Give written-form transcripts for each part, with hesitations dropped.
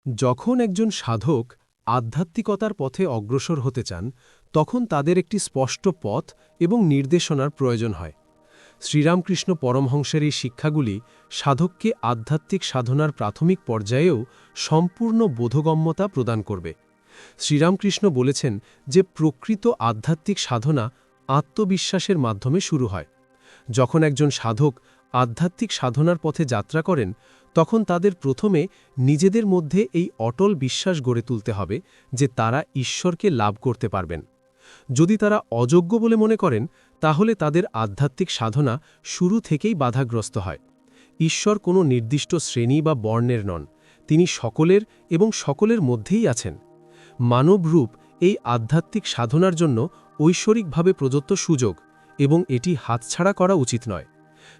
যখন একজন সাধক আধ্যাত্মিকতার পথে অগ্রসর হতে চান তখন তাদের একটি স্পষ্ট পথ এবং নির্দেশনার প্রয়োজন হয়। শ্রীরামকৃষ্ণ পরমহংসের এই শিক্ষাগুলি সাধককে আধ্যাত্মিক সাধনার প্রাথমিক পর্যায়েও সম্পূর্ণ বোধগম্যতা প্রদান করবে। শ্রীরামকৃষ্ণ বলেছেন যে প্রকৃত আধ্যাত্মিক সাধনা আত্মবিশ্বাসের মাধ্যমে শুরু হয়। যখন একজন সাধক আধ্যাত্মিক সাধনার পথে যাত্রা করেন তখন তাদের প্রথমে নিজেদের মধ্যে এই অটল বিশ্বাস গড়ে তুলতে হবে যে তারা ঈশ্বরকে লাভ করতে পারবেন। যদি তারা অযোগ্য বলে মনে করেন তাহলে তাদের আধ্যাত্মিক সাধনা শুরু থেকেই বাধাগ্রস্ত হয়। ঈশ্বর কোনো নির্দিষ্ট শ্রেণী বা বর্ণের নন, তিনি সকলের এবং সকলের মধ্যেই আছেন। মানব রূপ এই আধ্যাত্মিক সাধনার জন্য ঐশ্বরিকভাবে প্রদত্ত সুযোগ এবং এটি হাতছাড়া করা উচিত নয়।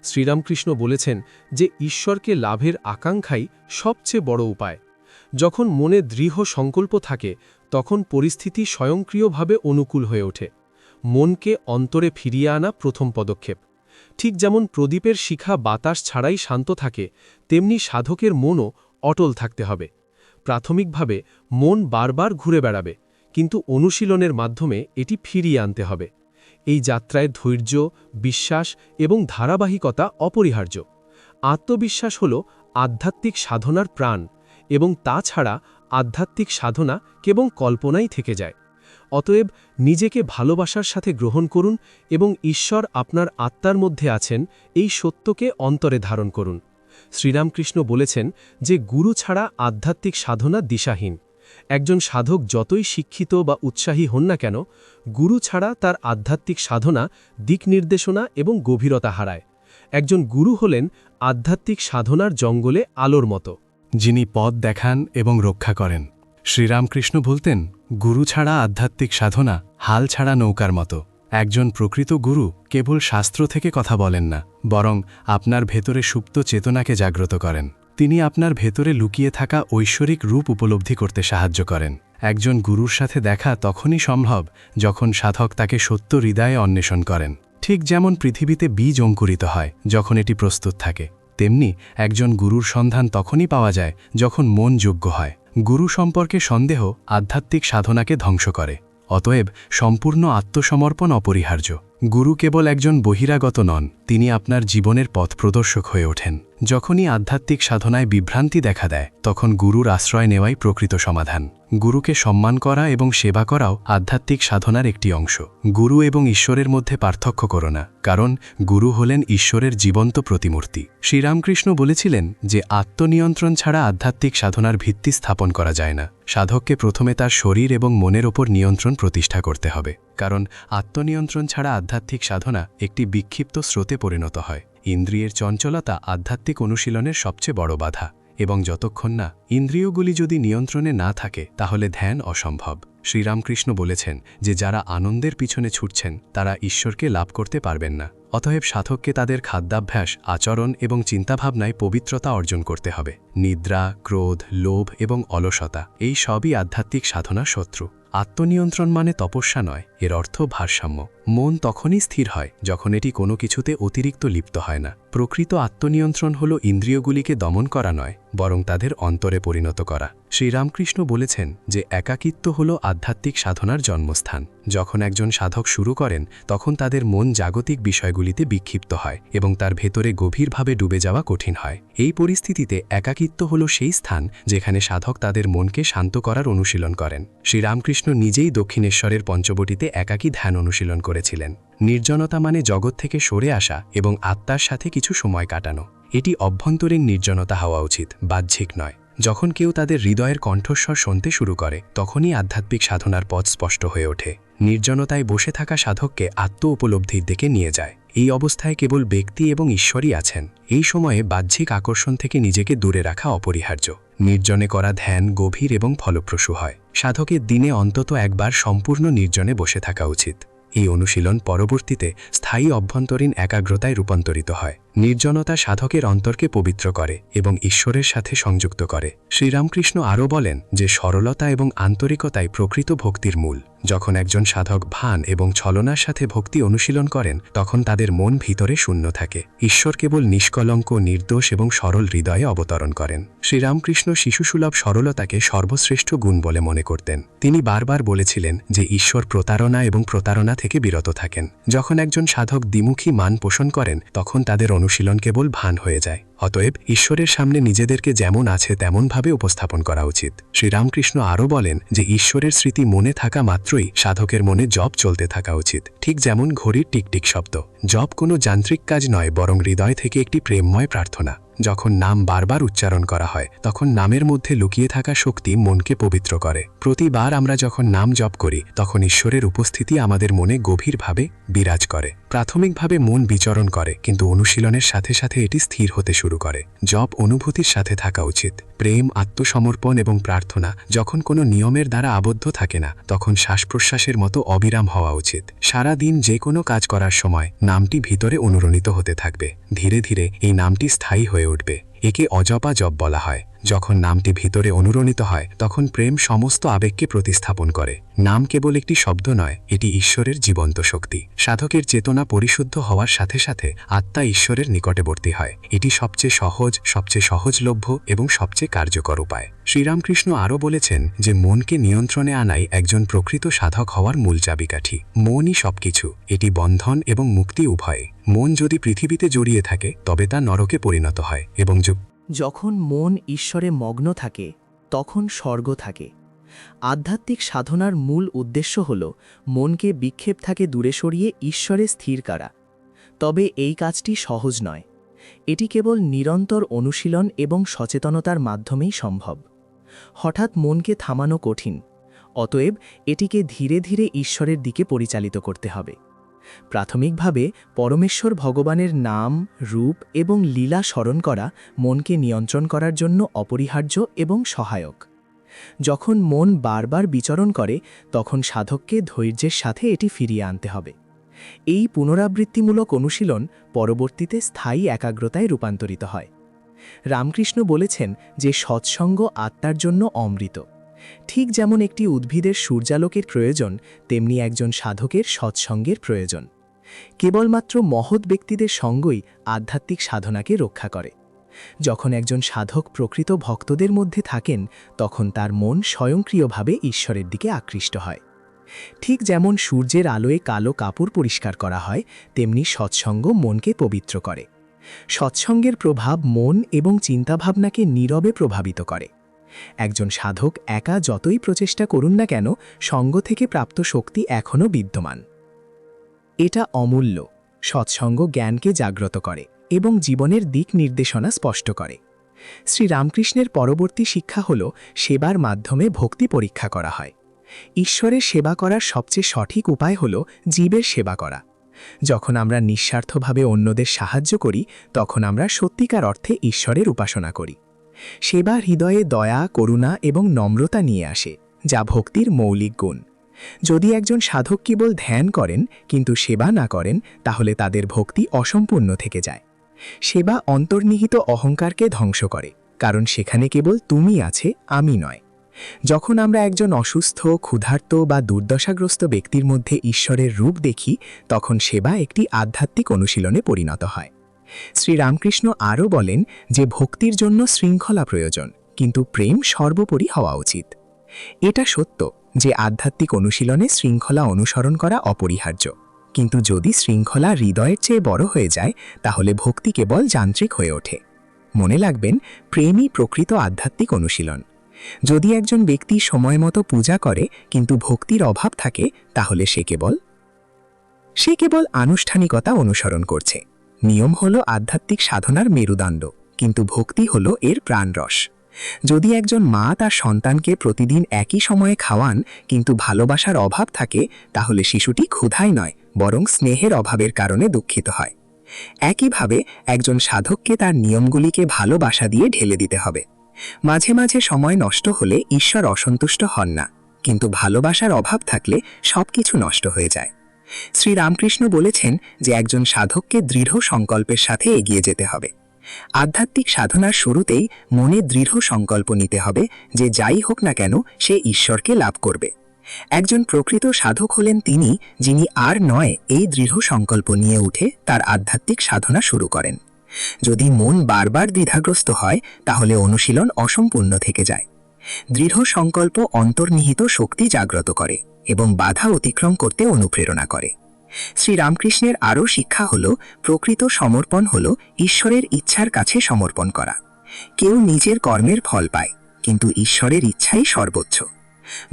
শ্রীরামকৃষ্ণ বলেছেন যে ঈশ্বরকে লাভের আকাঙ্ক্ষাই সবচেয়ে বড় উপায়। যখন মনে দৃঢ় সংকল্প থাকে তখন পরিস্থিতি স্বয়ংক্রিয়ভাবে অনুকূল হয়ে ওঠে। মনকে অন্তরে ফিরিয়ে আনা প্রথম পদক্ষেপ। ঠিক যেমন প্রদীপের শিখা বাতাস ছাড়াই শান্ত থাকে, তেমনি সাধকের মনও অটল থাকতে হবে। প্রাথমিকভাবে মন বারবার ঘুরে বেড়াবে, কিন্তু অনুশীলনের মাধ্যমে এটি ফিরিয়ে আনতে হবে। এই যাত্রায় ধৈর্য, বিশ্বাস এবং ধারাবাহিকতা অপরিহার্য। আত্মবিশ্বাস হল আধ্যাত্মিক সাধনার প্রাণ, এবং তাছাড়া আধ্যাত্মিক সাধনা কেবল কল্পনাই থেকে যায়। অতএব নিজেকে ভালোবাসার সাথে গ্রহণ করুন এবং ঈশ্বর আপনার আত্মার মধ্যে আছেন এই সত্যকে অন্তরে ধারণ করুন। শ্রীরামকৃষ্ণ বলেছেন যে গুরু ছাড়া আধ্যাত্মিক সাধনা দিশাহীন। একজন সাধক যতই শিক্ষিত বা উৎসাহী হন না কেন, গুরু ছাড়া তার আধ্যাত্মিক সাধনা দিক নির্দেশনা এবং গভীরতা হারায়। একজন গুরু হলেন আধ্যাত্মিক সাধনার জঙ্গলে আলোর মতো, যিনি পথ দেখান এবং রক্ষা করেন। শ্রীরামকৃষ্ণ বলতেন, গুরু ছাড়া আধ্যাত্মিক সাধনা হাল ছাড়া নৌকার মতো। একজন প্রকৃত গুরু কেবল শাস্ত্র থেকে কথা বলেন না, বরং আপনার ভেতরে সুপ্ত চেতনাকে জাগ্রত করেন। তিনি আপনার ভেতরে লুকিয়ে থাকা ঐশ্বরিক রূপ উপলব্ধি করতে সাহায্য করেন। একজন গুরুর সাথে দেখা তখনই সম্ভব যখন সাধক তাকে সত্য হৃদয়ে অন্বেষণ করেন। ঠিক যেমন পৃথিবীতে বীজ অঙ্কুরিত হয় যখন এটি প্রস্তুত থাকে, তেমনি একজন গুরুর সন্ধান তখনই পাওয়া যায় যখন মন যোগ্য হয়। গুরু সম্পর্কে সন্দেহ আধ্যাত্মিক সাধনাকে ধ্বংস করে। অতএব সম্পূর্ণ আত্মসমর্পণ অপরিহার্য। গুরু কেবল একজন বহিরাগত নন, তিনি আপনার জীবনের পথ প্রদর্শক হয়ে ওঠেন। যখনই আধ্যাত্মিক সাধনায় বিভ্রান্তি দেখা দেয় তখন গুরুর আশ্রয় নেওয়াই প্রকৃত সমাধান। গুরুকে সম্মান করা এবং সেবা করাও আধ্যাত্মিক সাধনার একটি অংশ। গুরু এবং ঈশ্বরের মধ্যে পার্থক্য করো না, কারণ গুরু হলেন ঈশ্বরের জীবন্ত প্রতিমূর্তি। শ্রীরামকৃষ্ণ বলেছিলেন যে আত্মনিয়ন্ত্রণ ছাড়া আধ্যাত্মিক সাধনার ভিত্তি স্থাপন করা যায় না। সাধককে প্রথমে তার শরীর এবং মনের ওপর নিয়ন্ত্রণ প্রতিষ্ঠা করতে হবে, কারণ আত্মনিয়ন্ত্রণ ছাড়া আধ্যাত্মিক সাধনা একটি বিক্ষিপ্ত স্রোতে পরিণত হয়। ইন্দ্রিয়ের চঞ্চলতা আধ্যাত্মিক অনুশীলনের সবচেয়ে বড় বাধা, এবং যতক্ষণ না ইন্দ্রিয়গুলি যদি নিয়ন্ত্রণে না থাকে তাহলে ধ্যান অসম্ভব। শ্রীরামকৃষ্ণ বলেছেন যে যারা আনন্দের পিছনে ছুটছেন তারা ঈশ্বরকে লাভ করতে পারবেন না। অতএব সাধককে তাদের খাদ্যাভ্যাস, আচরণ এবং চিন্তাভাবনায় পবিত্রতা অর্জন করতে হবে। নিদ্রা, ক্রোধ, লোভ এবং অলসতা এই সবই আধ্যাত্মিক সাধনার শত্রু। আত্মনিয়ন্ত্রণ মানে তপস্যা নয়, এর অর্থ ভারসাম্য। মন তখনই স্থির হয় যখন এটি কোনো কিছুতে অতিরিক্ত লিপ্ত হয় না। প্রকৃত আত্মনিয়ন্ত্রণ হল ইন্দ্রিয়গুলিকে দমন করা নয়, বরং তাদের অন্তরে পরিণত করা। শ্রীরামকৃষ্ণ বলেছেন যে একাকিত্ব হল আধ্যাত্মিক সাধনার জন্মস্থান। যখন একজন সাধক শুরু করেন তখন তাদের মন জাগতিক বিষয়গুলিতে বিক্ষিপ্ত হয় এবং তার ভেতরে গভীরভাবে ডুবে যাওয়া কঠিন হয়। এই পরিস্থিতিতে একাকিত্ব হল সেই স্থান যেখানে সাধক তাদের মনকে শান্ত করার অনুশীলন করেন। শ্রীরামকৃষ্ণ নিজেই দক্ষিণেশ্বরের পঞ্চবটিতে একাকী ধ্যান অনুশীলন করেছিলেন। নির্জনতা মানে জগৎ থেকে সরে আসা এবং আত্মার সাথে কিছু সময় কাটানো। এটি অভ্যন্তরীণ নির্জনতা হওয়া উচিত, বাহ্যিক নয়। যখন কেউ তাদের হৃদয়ের কণ্ঠস্বর শুনতে শুরু করে তখনই আধ্যাত্মিক সাধনার পথ স্পষ্ট হয়ে ওঠে। নির্জনতায় বসে থাকা সাধককে আত্ম উপলব্ধির দিকে নিয়ে যায়। এই অবস্থায় কেবল ব্যক্তি এবং ঈশ্বরই আছেন। এই সময়ে বাহ্যিক আকর্ষণ থেকে নিজেকে দূরে রাখা অপরিহার্য। নির্জনে করা ধ্যান গভীর এবং ফলপ্রসূ হয়। সাধকের দিনে অন্তত একবার সম্পূর্ণ নির্জনে বসে থাকা উচিত। এই অনুশীলন পরবর্তীতে স্থায়ী অভ্যন্তরীণ একাগ্রতায় রূপান্তরিত হয়। নির্জনতা সাধকের অন্তরকে পবিত্র করে এবং ঈশ্বরের সাথে সংযুক্ত করে। শ্রীরামকৃষ্ণ আরও বলেন যে সরলতা এবং আন্তরিকতাই প্রকৃত ভক্তির মূল। যখন একজন সাধক ভান এবং ছলনার সাথে ভক্তি অনুশীলন করেন তখন তাদের মন ভিতরে শূন্য থাকে। ঈশ্বর কেবল নিষ্কলঙ্ক, নির্দোষ এবং সরল হৃদয়ে অবতরণ করেন। শ্রীরামকৃষ্ণ শিশুসুলভ সরলতাকে সর্বশ্রেষ্ঠ গুণ বলে মনে করতেন। তিনি বারবার বলেছিলেন যে ঈশ্বর প্রতারণা এবং প্রতারণা থেকে বিরত থাকেন। যখন একজন সাধক দ্বিমুখী মান পোষণ করেন তখন তাদের অনুশীলন কেবল ভান হয়ে যায়। অতএব ঈশ্বরের সামনে নিজেদেরকে যেমন আছে তেমনভাবে উপস্থাপন করা উচিত। শ্রীরামকৃষ্ণ আরও বলেন যে ঈশ্বরের স্মৃতি মনে থাকা মাত্রই সাধকের মনে জপ চলতে থাকা উচিত, ঠিক যেমন ঘড়ির টিকটিক শব্দ। জপ কোনো যান্ত্রিক কাজ নয়, বরং হৃদয় থেকে একটি প্রেমময় প্রার্থনা। যখন নাম বারবার উচ্চারণ করা হয় তখন নামের মধ্যে লুকিয়ে থাকা শক্তি মনকে পবিত্র করে। প্রতিবার আমরা যখন নাম জপ করি তখন ঈশ্বরের উপস্থিতি আমাদের মনে গভীরভাবে বিরাজ করে। প্রাথমিকভাবে মন বিচরণ করে, কিন্তু অনুশীলনের সাথে সাথে এটি স্থির হতে শুরু করে। জপ অনুভূতির সাথে থাকা উচিত। প্রেম, আত্মসমর্পণ এবং প্রার্থনা যখন কোনো নিয়মের দ্বারা আবদ্ধ থাকে না তখন শ্বাস প্রশ্বাসের মতো অবিরাম হওয়া উচিত। সারা দিন যে কোনো কাজ করার সময় নামটি ভিতরে অনুরণিত হতে থাকবে। ধীরে ধীরে এই নামটি স্থায়ী হয়ে উঠবে। একে অজপা জপ বলা হয়। যখন নামটি ভিতরে অনুরণিত হয় তখন প্রেম সমস্ত আবেগকে প্রতিস্থাপন করে। নাম কেবল একটি শব্দ নয়, এটি ঈশ্বরের জীবন্ত শক্তি। সাধকের চেতনা পরিশুদ্ধ হওয়ার সাথে সাথে আত্মা ঈশ্বরের নিকটবর্তী হয়। এটি সবচেয়ে সহজ, সবচেয়ে সহজলভ্য এবং সবচেয়ে কার্যকর উপায়। শ্রীরামকৃষ্ণ আরও বলেছেন যে মনকে নিয়ন্ত্রণে আনাই একজন প্রকৃত সাধক হওয়ার মূল চাবিকাঠি। মনই সবকিছু, এটি বন্ধন এবং মুক্তি উভয়। মন যদি পৃথিবীতে জড়িয়ে থাকে তবে তা নরকে পরিণত হয় এবং যখন মন ঈশ্বরে মগ্ন থাকে তখন স্বর্গ থাকে। আধ্যাত্মিক সাধনার মূল উদ্দেশ্য হল মনকে বিক্ষেপ থেকে দূরে সরিয়ে ঈশ্বরে স্থির করা। তবে এই কাজটি সহজ নয়। এটি কেবল নিরন্তর অনুশীলন এবং সচেতনতার মাধ্যমেই সম্ভব। হঠাৎ মনকে থামানো কঠিন, অতএব এটিকে ধীরে ধীরে ঈশ্বরের দিকে পরিচালিত করতে হবে। প্রাথমিকভাবে পরমেশ্বর ভগবানের নাম, রূপ এবং লীলা স্মরণ করা মনকে নিয়ন্ত্রণ করার জন্য অপরিহার্য এবং সহায়ক। যখন মন বারবার বিচরণ করে তখন সাধককে ধৈর্যের সাথে এটি ফিরিয়ে আনতে হবে। এই পুনরাবৃত্তিমূলক অনুশীলন পরবর্তীতে স্থায়ী একাগ্রতায় রূপান্তরিত হয়। রামকৃষ্ণ বলেছেন যে সৎসঙ্গ আত্মার জন্য অমৃত। ঠিক যেমন একটি উদ্ভিদের সূর্যালোকের প্রয়োজন, তেমনি একজন সাধকের সৎসঙ্গের প্রয়োজন। কেবলমাত্র মহৎ ব্যক্তিদের সঙ্গই আধ্যাত্মিক সাধনাকে রক্ষা করে। যখন একজন সাধক প্রকৃত ভক্তদের মধ্যে থাকেন তখন তার মন স্বয়ংক্রিয়ভাবে ঈশ্বরের দিকে আকৃষ্ট হয়। ঠিক যেমন সূর্যের আলোয় কালো কাপড় পরিষ্কার করা হয়, তেমনি সৎসঙ্গ মনকে পবিত্র করে। সৎসঙ্গের প্রভাব মন এবং চিন্তাভাবনাকে নীরবে প্রভাবিত করে। একজন সাধক একা যতই প্রচেষ্টা করুন না কেন, সঙ্গ থেকে প্রাপ্ত শক্তি এখনও বিদ্যমান। এটা অমূল্য। সৎসঙ্গ জ্ঞানকে জাগ্রত করে এবং জীবনের দিক নির্দেশনা স্পষ্ট করে। শ্রীরামকৃষ্ণের পরবর্তী শিক্ষা হল সেবার মাধ্যমে ভক্তি পরীক্ষা করা হয়। ঈশ্বরের সেবা করার সবচেয়ে সঠিক উপায় হল জীবের সেবা করা। যখন আমরা নিঃস্বার্থভাবে অন্যদের সাহায্য করি তখন আমরা সত্যিকার অর্থে ঈশ্বরের উপাসনা করি। সেবা হৃদয়ে দয়া, করুণা এবং নম্রতা নিয়ে আসে, যা ভক্তির মৌলিক গুণ। যদি একজন সাধক কেবল ধ্যান করেন কিন্তু সেবা না করেন তাহলে তাদের ভক্তি অসম্পূর্ণ থেকে যায়। সেবা অন্তর্নিহিত অহংকারকে ধ্বংস করে, কারণ সেখানে কেবল তুমি আছে, আমি নয়। যখন আমরা একজন অসুস্থ, ক্ষুধার্ত বা দুর্দশাগ্রস্ত ব্যক্তির মধ্যে ঈশ্বরের রূপ দেখি তখন সেবা একটি আধ্যাত্মিক অনুশীলনে পরিণত হয়। শ্রীরামকৃষ্ণ আরও বলেন যে ভক্তির জন্য শৃঙ্খলা প্রয়োজন, কিন্তু প্রেম সর্বোপরি হওয়া উচিত। এটা সত্য যে আধ্যাত্মিক অনুশীলনে শৃঙ্খলা অনুসরণ করা অপরিহার্য, কিন্তু যদি শৃঙ্খলা হৃদয়ের চেয়ে বড় হয়ে যায় তাহলে ভক্তি কেবল যান্ত্রিক হয়ে ওঠে। মনে রাখবেন, প্রেমই প্রকৃত আধ্যাত্মিক অনুশীলন। যদি একজন ব্যক্তি সময়মতো পূজা করে কিন্তু ভক্তির অভাব থাকে তাহলে সে কেবল আনুষ্ঠানিকতা অনুসরণ করছে। নিয়ম হল আধ্যাত্মিক সাধনার মেরুদণ্ড, কিন্তু ভক্তি হল এর প্রাণরস। যদি একজন মা তার সন্তানকে প্রতিদিন একই সময়ে খাওয়ান কিন্তু ভালোবাসার অভাব থাকে তাহলে শিশুটি ক্ষুধায় নয় বরং স্নেহের অভাবের কারণে দুঃখিত হয়। একইভাবে একজন সাধককে তার নিয়মগুলিকে ভালোবাসা দিয়ে ঢেলে দিতে হবে। মাঝে মাঝে সময় নষ্ট হলে ঈশ্বর অসন্তুষ্ট হন না, কিন্তু ভালোবাসার অভাব থাকলে সবকিছু নষ্ট হয়ে যায়। শ্রীরামকৃষ্ণ বলেছেন যে একজন সাধককে দৃঢ় সংকল্পের সাথে এগিয়ে যেতে হবে। আধ্যাত্মিক সাধনার শুরুতেই মনে দৃঢ় সংকল্প নিতে হবে যে যাই হোক না কেন সে ঈশ্বরকে লাভ করবে। একজন প্রকৃত সাধক হলেন তিনি, যিনি আর নয় এই দৃঢ় সংকল্প নিয়ে উঠে তার আধ্যাত্মিক সাধনা শুরু করেন। যদি মন বারবার দ্বিধাগ্রস্ত হয় তাহলে অনুশীলন অসম্পূর্ণ থেকে যায়। দৃঢ় সংকল্প অন্তর্নিহিত শক্তি জাগ্রত করে এবং বাধা অতিক্রম করতে অনুপ্রেরণা করে। শ্রীরামকৃষ্ণের আরও শিক্ষা হল প্রকৃত সমর্পণ হল ঈশ্বরের ইচ্ছার কাছে সমর্পণ করা। কেউ নিজের কর্মের ফল পায়, কিন্তু ঈশ্বরের ইচ্ছাই সর্বোচ্চ।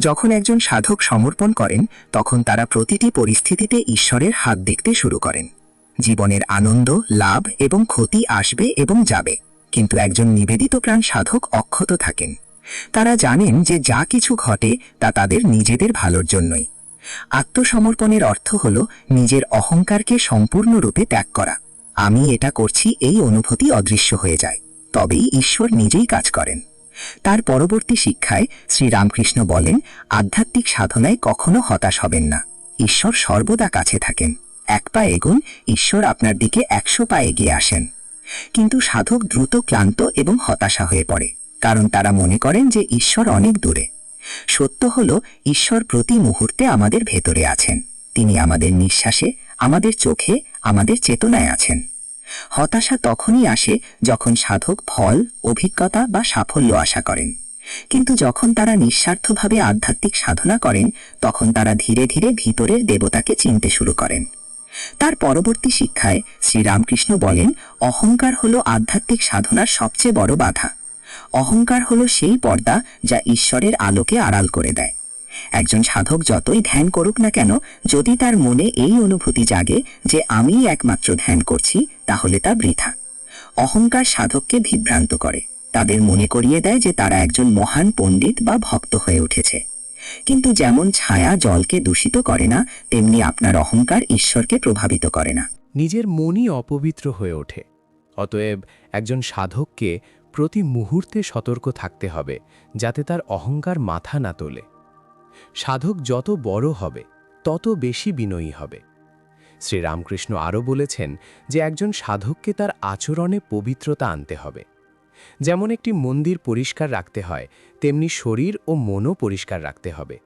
যখন একজন সাধক সমর্পণ করেন তখন তারা প্রতিটি পরিস্থিতিতে ঈশ্বরের হাত দেখতে শুরু করেন। জীবনের আনন্দ, লাভ এবং ক্ষতি আসবে এবং যাবে, কিন্তু একজন নিবেদিত প্রাণ সাধক অক্ষত থাকেন। তারা জানেন যে যা কিছু ঘটে তা তাদের নিজেদের ভালোর জন্যই। আত্মসমর্পণের অর্থ হল নিজের অহংকারকে সম্পূর্ণরূপে ত্যাগ করা। আমি এটা করছি এই অনুভূতি অদৃশ্য হয়ে যায়, তবেই ঈশ্বর নিজেই কাজ করেন। তার পরবর্তী শিক্ষায় শ্রীরামকৃষ্ণ বলেন, আধ্যাত্মিক সাধনায় কখনো হতাশ হবেন না। ঈশ্বর সর্বদা কাছে থাকেন। এক পা এগুন, ঈশ্বর আপনার দিকে 100 পা এগিয়ে আসেন। কিন্তু সাধক দ্রুত ক্লান্ত এবং হতাশা হয়ে পড়ে, কারণ তারা মনে করেন যে ঈশ্বর অনেক দূরে। সত্য হল ঈশ্বর প্রতি মুহূর্তে আমাদের ভেতরে আছেন। তিনি আমাদের নিঃশ্বাসে, আমাদের চোখে, আমাদের চেতনায় আছেন। হতাশা তখনই আসে যখন সাধক ফল, অভিজ্ঞতা বা সাফল্য আশা করেন। কিন্তু যখন তারা নিঃস্বার্থভাবে আধ্যাত্মিক সাধনা করেন তখন তারা ধীরে ধীরে ভিতরের দেবতাকে চিনতে শুরু করেন। তার পরবর্তী শিক্ষায় শ্রীরামকৃষ্ণ বলেন, অহংকার হল আধ্যাত্মিক সাধনার সবচেয়ে বড় বাধা। অহংকার হল সেই পর্দা যা ঈশ্বরের আলোকে আড়াল করে দেয়। একজন সাধক যতই ধ্যান করুক না কেন, যদি তার মনে এই অনুভূতি জাগে যে আমিই একমাত্র ধ্যান করছি, তাহলে তা বৃথা। অহংকার সাধককে বিভ্রান্ত করে, তাদের মনে করিয়ে দেয় যে তারা একজন মহান পণ্ডিত বা ভক্ত হয়ে উঠেছে। কিন্তু যেমন ছায়া জলকে দূষিত করে না, তেমনি আপনার অহংকার ঈশ্বরকে প্রভাবিত করে না। নিজের মনই অপবিত্র হয়ে ওঠে। অতএব একজন সাধককে প্রতি মুহূর্তে সতর্ক থাকতে হবে যাতে তার অহংকার মাথা না তোলে। সাধক যত বড় হবে তত বেশি বিনয়ী হবে। শ্রীরামকৃষ্ণ আরও বলেছেন যে একজন সাধককে তার আচরণে পবিত্রতা আনতে হবে। যেমন একটি মন্দির পরিষ্কার রাখতে হয়, তেমনি শরীর ও মনও পরিষ্কার রাখতে হবে।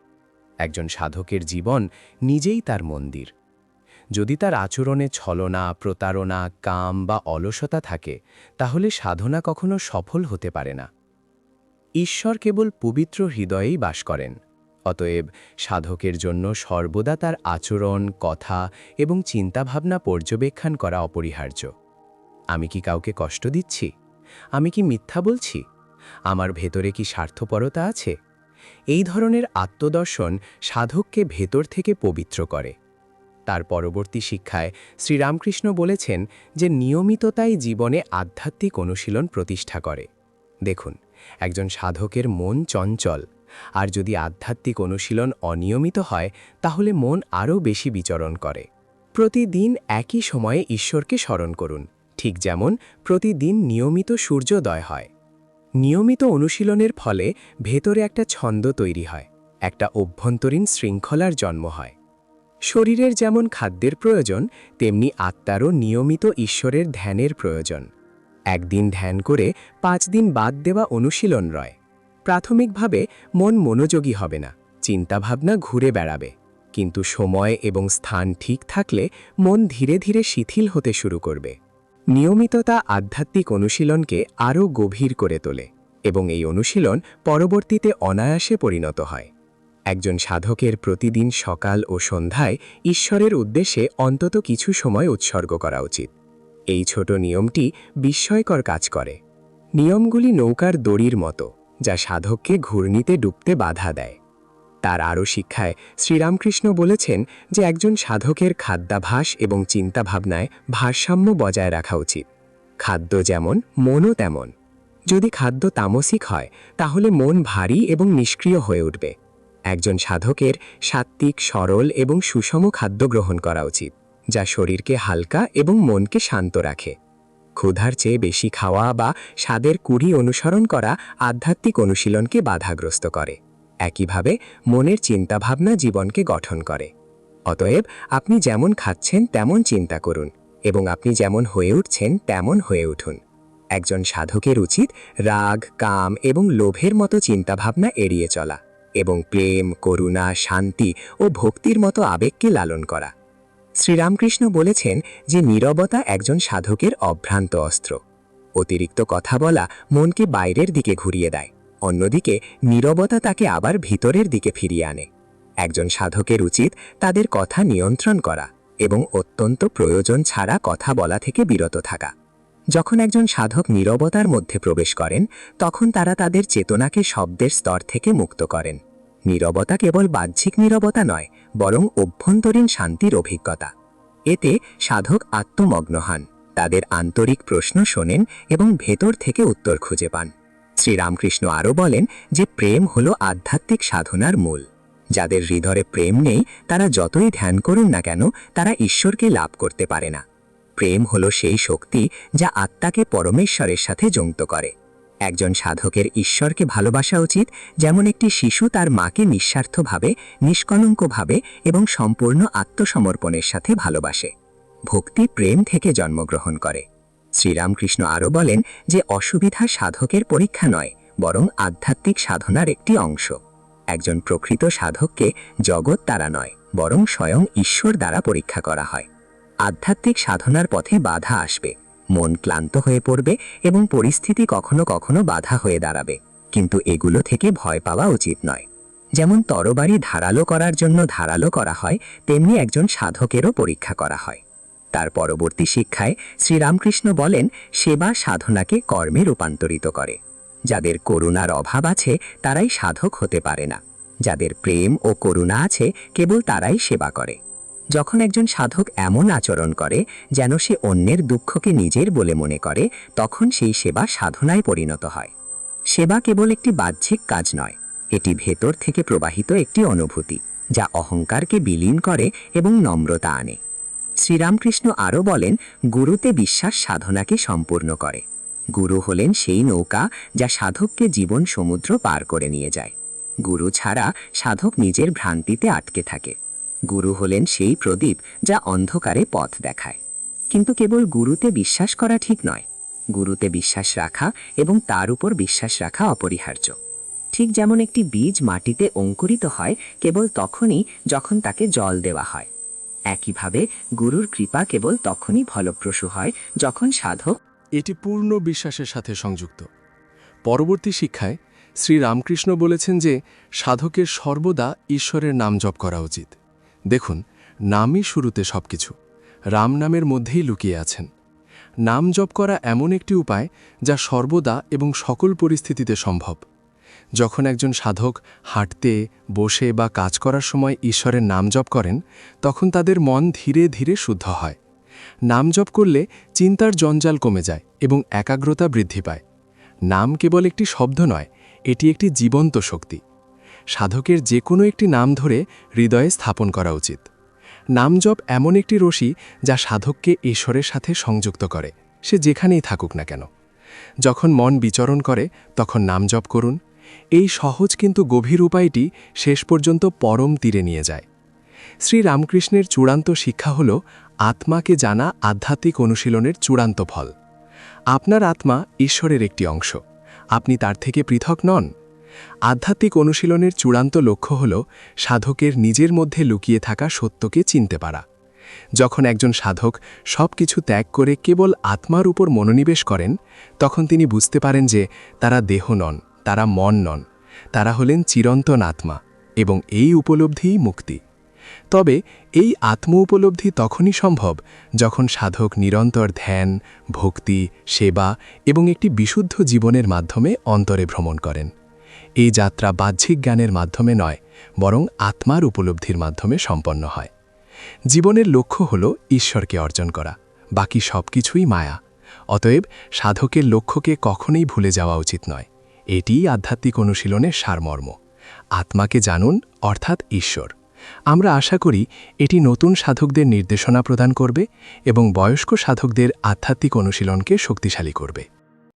একজন সাধকের জীবন নিজেই তার মন্দির। যদি তার আচরণে ছলনা, প্রতারণা, কাম বা অলসতা থাকে, তাহলে সাধনা কখনো সফল হতে পারে না। ঈশ্বর কেবল পবিত্র হৃদয়েই বাস করেন। অতএব সাধকের জন্য সর্বদা তার আচরণ, কথা এবং চিন্তাভাবনা পর্যবেক্ষণ করা অপরিহার্য। আমি কি কাউকে কষ্ট দিচ্ছি? আমি কি মিথ্যা বলছি? আমার ভেতরে কি স্বার্থপরতা আছে? এই ধরনের আত্মদর্শন সাধককে ভেতর থেকে পবিত্র করে। তার পরবর্তী শিক্ষায় শ্রীরামকৃষ্ণ বলেছেন যে নিয়মিততাই জীবনে আধ্যাত্মিক অনুশীলন প্রতিষ্ঠা করে। দেখুন, একজন সাধকের মন চঞ্চল, আর যদি আধ্যাত্মিক অনুশীলন অনিয়মিত হয় তাহলে মন আরও বেশি বিচরণ করে। প্রতিদিন একই সময়ে ঈশ্বরকে স্মরণ করুন, ঠিক যেমন প্রতিদিন নিয়মিত সূর্যোদয় হয়। নিয়মিত অনুশীলনের ফলে ভেতরে একটা ছন্দ তৈরি হয়, একটা অভ্যন্তরীণ শৃঙ্খলার জন্ম হয়। শরীরের যেমন খাদ্যের প্রয়োজন, তেমনি আত্মারও নিয়মিত ঈশ্বরের ধ্যানের প্রয়োজন। একদিন ধ্যান করে 5 দিন বাদ দেওয়া অনুশীলন রয়। প্রাথমিকভাবে মন মনোযোগী হবে না, চিন্তাভাবনা ঘুরে বেড়াবে, কিন্তু সময় এবং স্থান ঠিক থাকলে মন ধীরে ধীরে শিথিল হতে শুরু করবে। নিয়মিততা আধ্যাত্মিক অনুশীলনকে আরও গভীর করে তোলে এবং এই অনুশীলন পরবর্তীতে অনায়াসে পরিণত হয়। একজন সাধকের প্রতিদিন সকাল ও সন্ধ্যায় ঈশ্বরের উদ্দেশ্যে অন্তত কিছু সময় উৎসর্গ করা উচিত। এই ছোট নিয়মটি বিস্ময়কর কাজ করে। নিয়মগুলি নৌকার দড়ির মতো, যা সাধককে ঘূর্ণিতে ডুবতে বাধা দেয়। তার আরও শিক্ষায় শ্রীরামকৃষ্ণ বলেছেন যে একজন সাধকের খাদ্যাভ্যাস এবং চিন্তাভাবনায় ভারসাম্য বজায় রাখা উচিত। খাদ্য যেমন, মনও তেমন। যদি খাদ্য তামসিক হয় তাহলে মন ভারী এবং নিষ্ক্রিয় হয়ে উঠবে। একজন সাধকের সাত্ত্বিক, সরল এবং সুষম খাদ্য গ্রহণ করা উচিত, যা শরীরকে হালকা এবং মনকে শান্ত রাখে। ক্ষুধার চেয়ে বেশি খাওয়া বা স্বাদের কুড়ি অনুসরণ করা আধ্যাত্মিক অনুশীলনকে বাধাগ্রস্ত করে। একইভাবে মনের চিন্তাভাবনা জীবনকে গঠন করে। অতএব আপনি যেমন খাচ্ছেন তেমন চিন্তা করুন এবং আপনি যেমন হয়ে উঠছেন তেমন হয়ে উঠুন। একজন সাধকের উচিত রাগ, কাম এবং লোভের মতো চিন্তাভাবনা এড়িয়ে চলা এবং প্রেম, করুণা, শান্তি ও ভক্তির মতো আবেগকে লালন করা। শ্রীরামকৃষ্ণ বলেছেন যে নীরবতা একজন সাধকের অভ্রান্ত অস্ত্র। অতিরিক্ত কথা বলা মনকে বাইরের দিকে ঘুরিয়ে দেয়, অন্যদিকে নীরবতা তাকে আবার ভিতরের দিকে ফিরিয়ে আনে। একজন সাধকের উচিত তাদের কথা নিয়ন্ত্রণ করা এবং অত্যন্ত প্রয়োজন ছাড়া কথা বলা থেকে বিরত থাকা। যখন একজন সাধক নীরবতার মধ্যে প্রবেশ করেন, তখন তারা তাদের চেতনাকে শব্দের স্তর থেকে মুক্ত করেন। নীরবতা কেবল বাহ্যিক নীরবতা নয়, বরং অভ্যন্তরীণ শান্তির অভিজ্ঞতা। এতে সাধক আত্মমগ্ন হন, তাদের আন্তরিক প্রশ্ন শোনেন এবং ভেতর থেকে উত্তর খুঁজে পান। শ্রীরামকৃষ্ণ আরও বলেন যে প্রেম হল আধ্যাত্মিক সাধনার মূল। যাদের হৃদয়ে প্রেম নেই, তারা যতই ধ্যান করুন না কেন, তারা ঈশ্বরকে লাভ করতে পারে না। প্রেম হল সেই শক্তি যা আত্মাকে পরমেশ্বরের সাথে যুক্ত করে। একজন সাধকের ঈশ্বরকে ভালোবাসা উচিত যেমন একটি শিশু তার মাকে নিঃস্বার্থভাবে, নিষ্কলঙ্কভাবে এবং সম্পূর্ণ আত্মসমর্পণের সাথে ভালোবাসে। ভক্তি প্রেম থেকে জন্মগ্রহণ করে। শ্রীরামকৃষ্ণ আরও বলেন যে অসুবিধা সাধকের পরীক্ষা নয়, বরং আধ্যাত্মিক সাধনার একটি অংশ। একজন প্রকৃত সাধককে জগৎ দ্বারা নয়, বরং স্বয়ং ঈশ্বর দ্বারা পরীক্ষা করা হয়। আধ্যাত্মিক সাধনার পথে বাধা আসবে, মন ক্লান্ত হয়ে পড়বে এবং পরিস্থিতি কখনো কখনো বাধা হয়ে দাঁড়াবে, কিন্তু এগুলো থেকে ভয় পাওয়া উচিত নয়। যেমন তরবারি ধারালো করার জন্য ধারালো করা হয়, তেমনি একজন সাধকেরও পরীক্ষা করা হয়। তার পরবর্তী শিক্ষায় শ্রীরামকৃষ্ণ বলেন, সেবা সাধনাকে কর্মে রূপান্তরিত করে। যাদের করুণার অভাব আছে তারাই সাধক হতে পারে না। যাদের প্রেম ও করুণা আছে কেবল তারাই সেবা করে। যখন একজন সাধক এমন আচরণ করে যেন সে অন্যের দুঃখকে নিজের বলে মনে করে, তখন সেই সেবা সাধনায় পরিণত হয়। সেবা কেবল একটি বাহ্যিক কাজ নয়, এটি ভেতর থেকে প্রবাহিত একটি অনুভূতি, যা অহংকারকে বিলীন করে এবং নম্রতা আনে। শ্রীরামকৃষ্ণ আরও বলেন, গুরুতে বিশ্বাস সাধনাকে সম্পূর্ণ করে। গুরু হলেন সেই নৌকা যা সাধককে জীবন সমুদ্র পার করে নিয়ে যায়। গুরু ছাড়া সাধক নিজের ভ্রান্তিতে আটকে থাকে। গুরু হলেন সেই প্রদীপ যা অন্ধকারে পথ দেখায়। কিন্তু কেবল গুরুতে বিশ্বাস করা ঠিক নয়, গুরুতে বিশ্বাস রাখা এবং তার উপর বিশ্বাস রাখা অপরিহার্য। ঠিক যেমন একটি বীজ মাটিতে অঙ্কুরিত হয় কেবল তখনই যখন তাকে জল দেওয়া হয়, একইভাবে গুরুর কৃপা কেবল তখনই ফলপ্রসূ হয় যখন সাধক এটি পূর্ণ বিশ্বাসের সাথে সংযুক্ত। পরবর্তী শিক্ষায় শ্রীরামকৃষ্ণ বলেছেন যে সাধকের সর্বদা ঈশ্বরের নাম জপ করা উচিত। দেখুন, নামই শুরুতে সবকিছু। রাম নামের মধ্যেই লুকিয়ে আছেন। নাম জপ করা এমন একটি উপায় যা সর্বদা এবং সকল পরিস্থিতিতে সম্ভব। যখন একজন সাধক হাঁটতে, বসে বা কাজ করার সময় ঈশ্বরের নাম জপ করেন, তখন তাদের মন ধীরে ধীরে শুদ্ধ হয়। নাম জপ করলে চিন্তার জঞ্জাল কমে যায় এবং একাগ্রতা বৃদ্ধি পায়। নাম কেবল একটি শব্দ নয়, এটি একটি জীবন্ত শক্তি। সাধকের যে কোনো একটি নাম ধরে হৃদয়ে স্থাপন করা উচিত। নাম জপ এমন একটি রশি যা সাধককে ঈশ্বরের সাথে সংযুক্ত করে, সে যেখানেই থাকুক না কেন। যখন মন বিচরণ করে তখন নাম জপ করুন। এই সহজ কিন্তু গভীর উপায়টি শেষ পর্যন্ত পরম তীরে নিয়ে যায়। শ্রীরামকৃষ্ণের চূড়ান্ত শিক্ষা হল আত্মাকে জানা আধ্যাত্মিক অনুশীলনের চূড়ান্ত ফল। আপনার আত্মা ঈশ্বরের একটি অংশ, আপনি তার থেকে পৃথক নন। আধ্যাত্মিক অনুশীলনের চূড়ান্ত লক্ষ্য হল সাধকের নিজের মধ্যে লুকিয়ে থাকা সত্যকে চিনতে পারা। যখন একজন সাধক সব কিছু ত্যাগ করে কেবল আত্মার উপর মনোনিবেশ করেন, তখন তিনি বুঝতে পারেন যে তারা দেহ নন, তারা মন নন, তারা হলেন চিরন্তন আত্মা, এবং এই উপলব্ধিই মুক্তি। তবে এই আত্ম উপলব্ধি তখনই সম্ভব যখন সাধক নিরন্তর ধ্যান, ভক্তি, সেবা এবং একটি বিশুদ্ধ জীবনের মাধ্যমে অন্তরে ভ্রমণ করেন। এই যাত্রা বাহ্যিক জ্ঞানের মাধ্যমে নয়, বরং আত্মার উপলব্ধির মাধ্যমে সম্পন্ন হয়। জীবনের লক্ষ্য হল ঈশ্বরকে অর্জন করা, বাকি সব কিছুই মায়া। অতএব সাধকের লক্ষ্যকে কখনোই ভুলে যাওয়া উচিত নয়। এটিই আধ্যাত্মিক অনুশীলনের সারমর্ম। আত্মাকে জানুন, অর্থাৎ ঈশ্বর। আমরা আশা করি এটি নতুন সাধকদের নির্দেশনা প্রদান করবে এবং বয়স্ক সাধকদের আধ্যাত্মিক অনুশীলনকে শক্তিশালী করবে।